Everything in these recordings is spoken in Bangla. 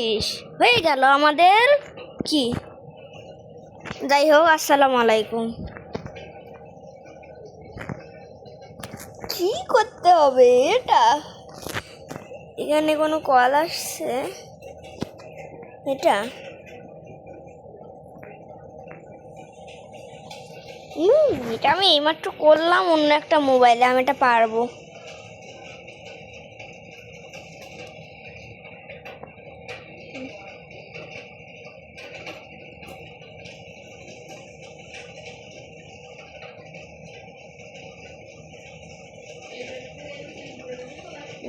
ইস, হয়ে গেল আমাদের কি। যাই হোক, আসসালামু আলাইকুম। কি করতে হবে এটা? এখানে কোনো কল আসছে? এটা এটা আমি এইমাত্র করলাম অন্য একটা মোবাইলে। আমি এটা পারবো।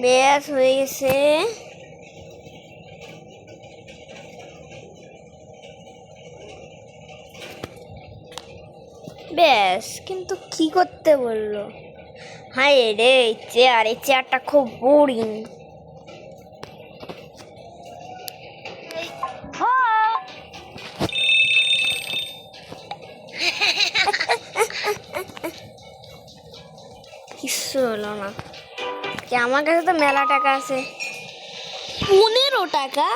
ব্যাস হয়ে গেছে। ব্যাস, কিন্তু কি করতে বললো? হায় রে, এই চেয়ারটা খুব বোরিং। কিছু হলো না। আমার কাছে তো মেলা টাকা আছে। 15 টাকা?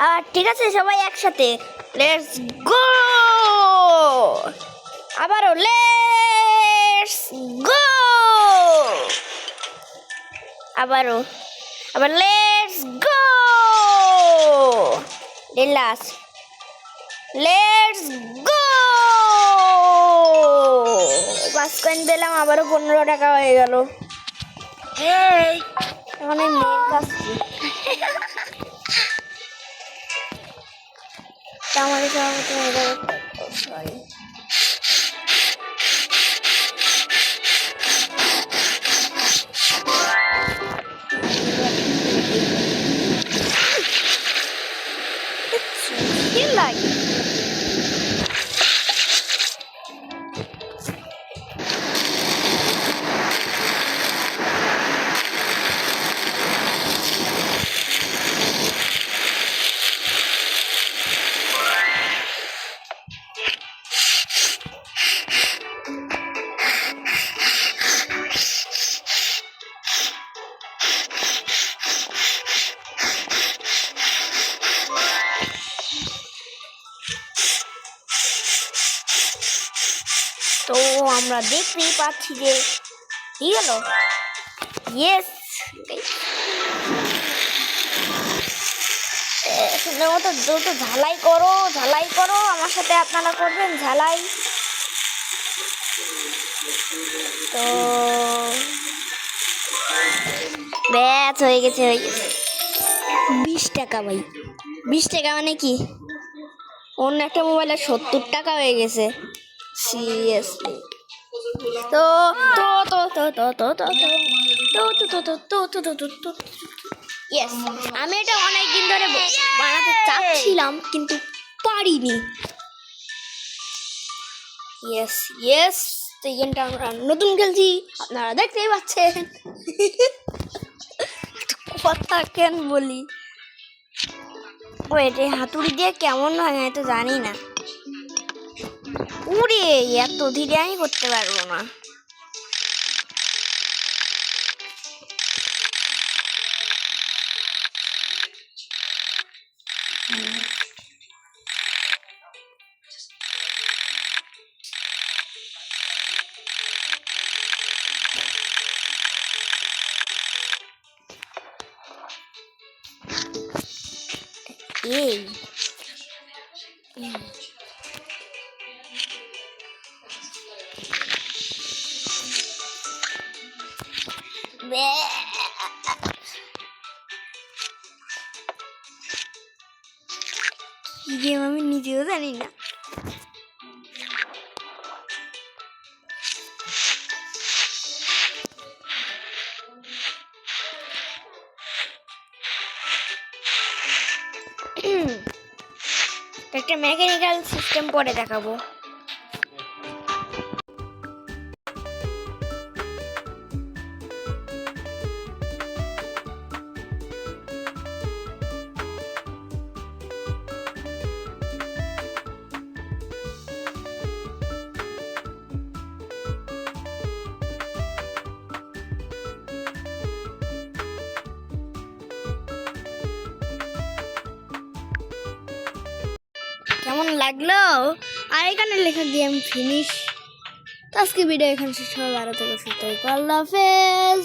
আর ঠিক আছে, সবাই একসাথে লেটস গো। আবারও লেটস গো। আবার let's go. Last let's go. 5 coin পেলাম, আবারও 15 টাকা হয়ে গেল। এখন এই মেয়ের কাছে আমাদের সভাপতি হয়ে যাবে। সরি, লাগে তো আমরা দেখতেই পাচ্ছি যে কি হলো। ইয়েস, সুন্দর মতো দ্রুত ঝালাই করো, ঝালাই করো। আমার সাথে আপনারা করবেন ঝালাই। তো ব্যাস হয়ে গেছে, 20 টাকা। ভাই 20 টাকা মানে কি? অন্য একটা মোবাইলে 70 টাকা হয়ে গেছে। সিরিয়াসলি। তো তো তো তো তো তো তো তো ইয়েস, আমি এটা অনেকদিন ধরে বানাতে চাচ্ছিলাম কিন্তু পারিনি। ইয়েস ইয়েস, তো এই গেমটা আমরা নতুন খেলছি, আপনারা দেখতেই পাচ্ছেন। কথা কেন বলি? ও এটা হাতুড়ি দিয়ে কেমন হয় আমি তো জানি না। উড়ে এত ধীরে আমি করতে পারবো না। এই গেম আমি নিজেও জানি না। একটা মেকানিক্যাল সিস্টেম পরে দেখাবো। কেমন লাগলো। আর এখানে লেখা গেম ফিনিশ। তো আজকে ভিডিও এখানে শেষ হবে। ভালো থেকো, সুস্থ থেকো, আল্লাহ হাফেজ।